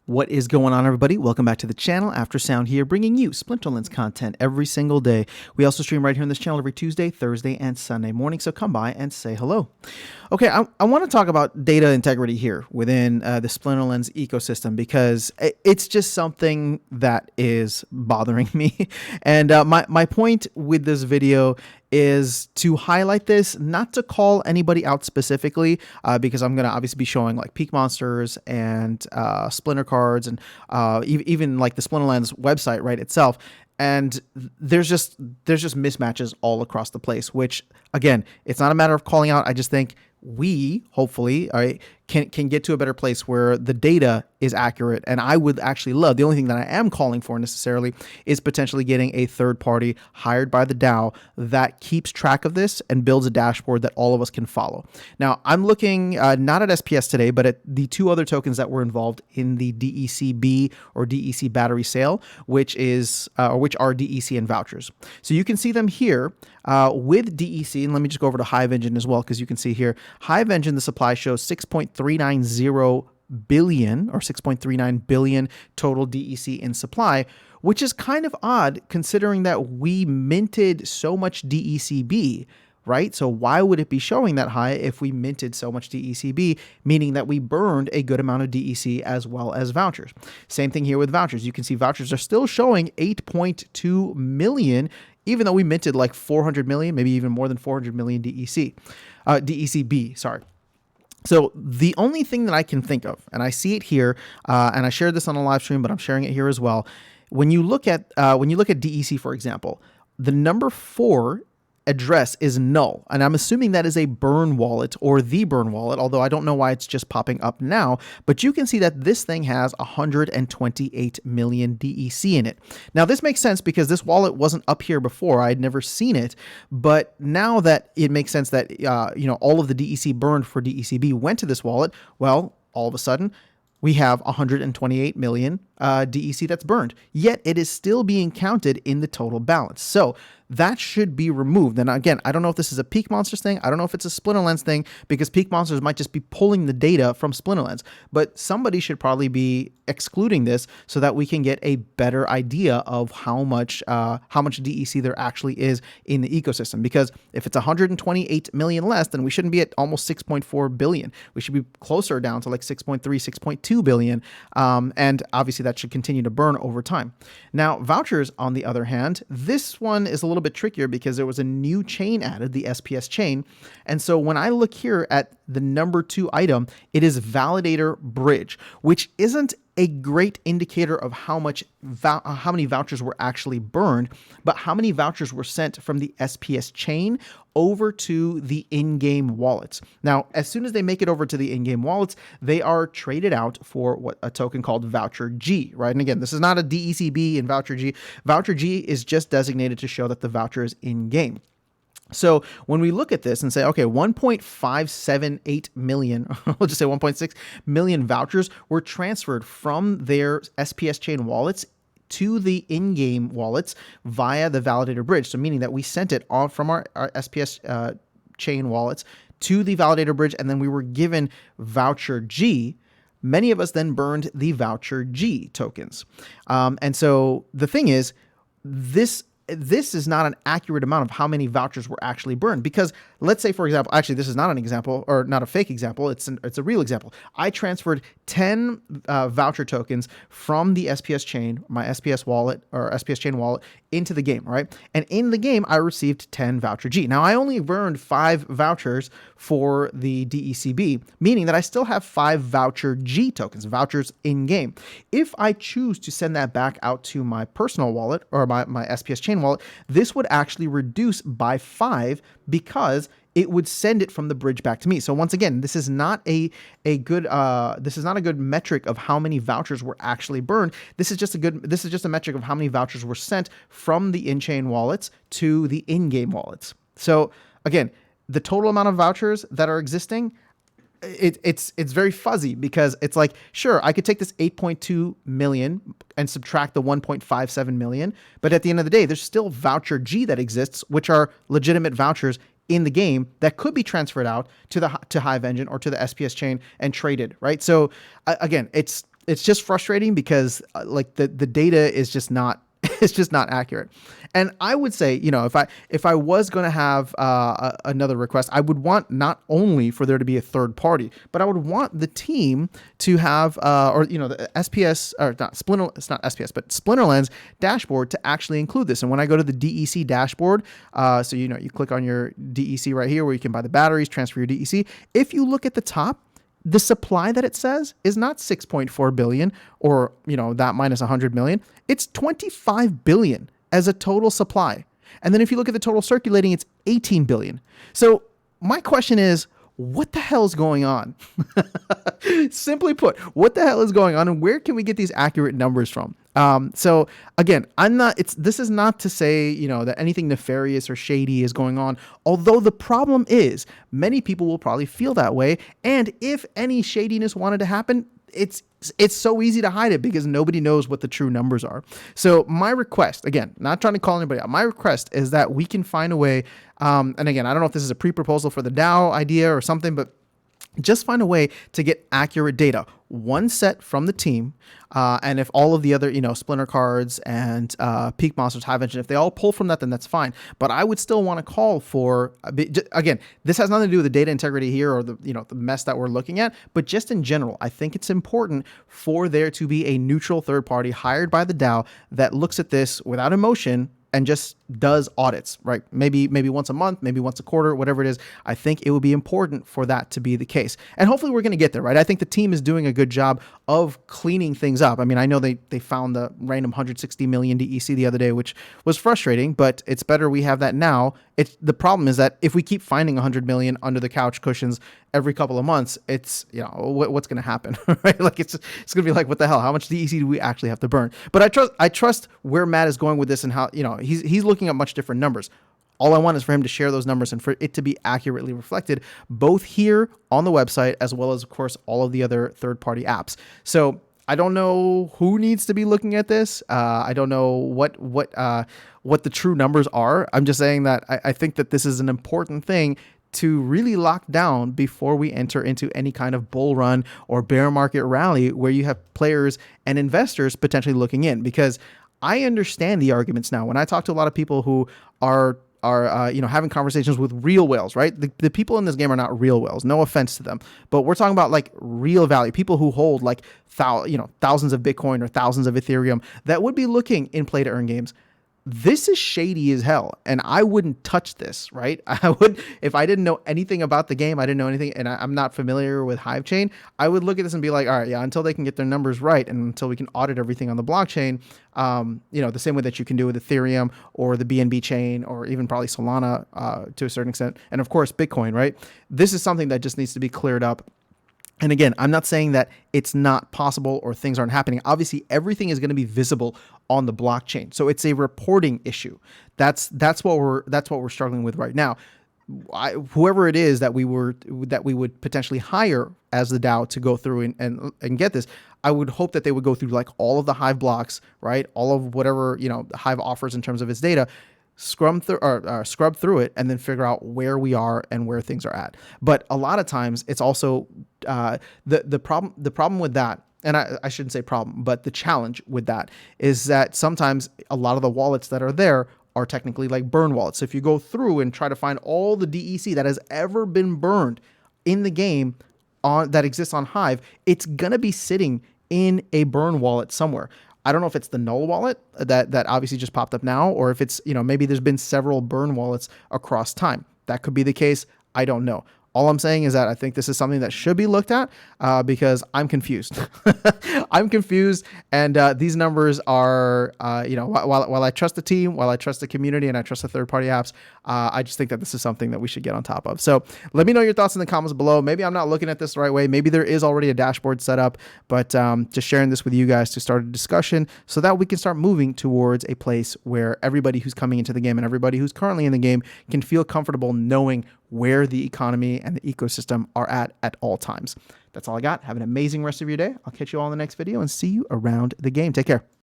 What is going on, everybody? Welcome back to the channel. After Sound here, bringing you Splinterlands content every single day. We also stream right here on this channel every Tuesday, Thursday, and Sunday morning, so come by and say hello. Okay, I want to talk about data integrity here within the Splinterlands ecosystem because it's just something that is bothering me. And my point with this video is to highlight this, not to call anybody out specifically, because I'm going to obviously be showing like peak monsters and splinter cards and even like the Splinterlands website right itself. And there's just mismatches all across the place, which again, it's not a matter of calling out. I just think we hopefully can get to a better place where the data is accurate. And I would actually love, the only thing that I am calling for necessarily is potentially getting a third party hired by the DAO that keeps track of this and builds a dashboard that all of us can follow. Now, I'm looking not at SPS today, but at the two other tokens that were involved in the DECB or DEC battery sale, which are DEC and vouchers. So you can see them here with DEC, and let me just go over to Hive Engine as well, because you can see here, Hive Engine, the supply shows 6.390 billion or 6.39 billion total DEC in supply, which is kind of odd considering that we minted so much DECB, right? So why would it be showing that high if we minted so much DECB, meaning that we burned a good amount of DEC as well as vouchers? Same thing here with vouchers. You can see vouchers are still showing 8.2 million, even though we minted like 400 million, maybe even more than 400 million DECB, sorry. So the only thing that I can think of, and I see it here, and I shared this on a live stream, but I'm sharing it here as well. When you look at DEC, for example, the number 4 address is null, and I'm assuming that is a burn wallet or the burn wallet, although I don't know why it's just popping up now, but you can see that this thing has 128 million DEC in it. Now this makes sense because this wallet wasn't up here before. I had never seen it, but now that it makes sense that all of the DEC burned for DECB went to this wallet, well, all of a sudden we have 128 million DEC that's burned, yet it is still being counted in the total balance. So that should be removed. And again, I don't know if this is a Peak Monsters thing. I don't know if it's a Splinterlands thing, because Peak Monsters might just be pulling the data from Splinterlands. But somebody should probably be excluding this so that we can get a better idea of how much DEC there actually is in the ecosystem. Because if it's 128 million less, then we shouldn't be at almost 6.4 billion. We should be closer down to like 6.3, 6.2 billion. And obviously that should continue to burn over time. Now, vouchers, on the other hand, this one is a little bit trickier because there was a new chain added, the SPS chain. And so when I look here at the number 2 item, it is Validator Bridge, which isn't a great indicator of how many vouchers were actually burned, but how many vouchers were sent from the SPS chain over to the in-game wallets. Now, as soon as they make it over to the in-game wallets, they are traded out for what a token called Voucher G, right? And again, this is not a DECB and Voucher G. Voucher G is just designated to show that the voucher is in-game. So when we look at this and say, okay, 1.578 million, we'll just say 1.6 million vouchers were transferred from their SPS chain wallets to the in-game wallets via the Validator Bridge. So meaning that we sent it on from our SPS chain wallets to the Validator Bridge, and then we were given Voucher G. Many of us then burned the Voucher G tokens. And so the thing is, this is not an accurate amount of how many vouchers were actually burned, because let's say, for example, actually this is not an example or not a fake example. It's a real example. I transferred 10 voucher tokens from the SPS chain, my SPS wallet or SPS chain wallet, into the game, right? And in the game, I received 10 Voucher G. Now I only burned 5 vouchers for the DECB, meaning that I still have 5 Voucher G tokens, vouchers in game. If I choose to send that back out to my personal wallet or my SPS chain wallet, this would actually reduce by 5 because it would send it from the bridge back to me. So once again, this is not a good metric of how many vouchers were actually burned. This is just a metric of how many vouchers were sent from the in-chain wallets to the in-game wallets. So again, the total amount of vouchers that are existing, it's very fuzzy, because it's like, sure, I could take this 8.2 million and subtract the 1.57 million, but at the end of the day, there's still Voucher G that exists, which are legitimate vouchers in the game that could be transferred out to Hive Engine or to the SPS chain and traded, right? So again, it's it's just frustrating because like the data is just not it's just not accurate. And I would say, if I was going to have another request, I would want not only for there to be a third party, but I would want the team to have, the SPS or not Splinter, it's not SPS, but Splinterlands dashboard to actually include this. And when I go to the DEC dashboard, so you click on your DEC right here where you can buy the batteries, transfer your DEC. If you look at the top, the supply that it says is not 6.4 billion or, that minus 100 million. It's 25 billion as a total supply. And then if you look at the total circulating, it's 18 billion. So my question is, what the hell is going on? Simply put, what the hell is going on and where can we get these accurate numbers from? So again, this is not to say, that anything nefarious or shady is going on. Although the problem is many people will probably feel that way. And if any shadiness wanted to happen, it's so easy to hide it because nobody knows what the true numbers are. So my request, again, not trying to call anybody out, my request is that we can find a way. And again, I don't know if this is a pre-proposal for the DAO idea or something, but just find a way to get accurate data, one set from the team. And if all of the other, Splinter cards and Peak Monsters, Hive Engine, if they all pull from that, then that's fine. But I would still want to call for, again, this has nothing to do with the data integrity here or the mess that we're looking at, but just in general, I think it's important for there to be a neutral third party hired by the DAO that looks at this without emotion and just does audits, right? Maybe once a month, maybe once a quarter, whatever it is. I think it would be important for that to be the case. And hopefully we're going to get there, right? I think the team is doing a good job of cleaning things up. I mean, I know they found the random 160 million DEC the other day, which was frustrating, but it's better we have that now. The problem is that if we keep finding 100 million under the couch cushions every couple of months, it's, what's going to happen, right? Like it's going to be like, what the hell? How much DEC do we actually have to burn? But I trust where Matt is going with this and how, he's looking at much different numbers. All I want is for him to share those numbers and for it to be accurately reflected both here on the website as well as, of course, all of the other third-party apps. So I don't know who needs to be looking at this. I don't know what the true numbers are. I'm just saying that I think that this is an important thing to really lock down before we enter into any kind of bull run or bear market rally where you have players and investors potentially looking in. Because I understand the arguments now. When I talk to a lot of people who are having conversations with real whales, right? The people in this game are not real whales. No offense to them, but we're talking about like real value, people who hold like thousands of Bitcoin or thousands of Ethereum that would be looking in play to earn games. This is shady as hell, and I wouldn't touch this, right? I would, if I didn't know anything about the game, I didn't know anything, and I'm not familiar with Hive Chain, I would look at this and be like, all right, yeah, until they can get their numbers right, and until we can audit everything on the blockchain, the same way that you can do with Ethereum or the BNB chain, or even probably Solana to a certain extent, and of course, Bitcoin, right? This is something that just needs to be cleared up. And again, I'm not saying that it's not possible or things aren't happening. Obviously, everything is going to be visible on the blockchain. So it's a reporting issue. That's what we're struggling with right now. Whoever it is that we would potentially hire as the DAO to go through and get this, I would hope that they would go through like all of the Hive blocks, right? All of whatever, Hive offers in terms of its data, scrub through it and then figure out where we are and where things are at. But a lot of times it's also the problem with that, and I shouldn't say problem, but the challenge with that is that sometimes a lot of the wallets that are there are technically like burn wallets. So if you go through and try to find all the DEC that has ever been burned in the game that exists on Hive, it's gonna be sitting in a burn wallet somewhere. I don't know if it's the null wallet that obviously just popped up now, or if it's, maybe there's been several burn wallets across time. That could be the case. I don't know. All I'm saying is that I think this is something that should be looked at because I'm confused. I'm confused, and these numbers are, while I trust the team, while I trust the community, and I trust the third-party apps, I just think that this is something that we should get on top of. So let me know your thoughts in the comments below. Maybe I'm not looking at this the right way. Maybe there is already a dashboard set up, but just sharing this with you guys to start a discussion so that we can start moving towards a place where everybody who's coming into the game and everybody who's currently in the game can feel comfortable knowing where the economy and the ecosystem are at all times. That's all I got. Have an amazing rest of your day. I'll catch you all in the next video and see you around the game. Take care.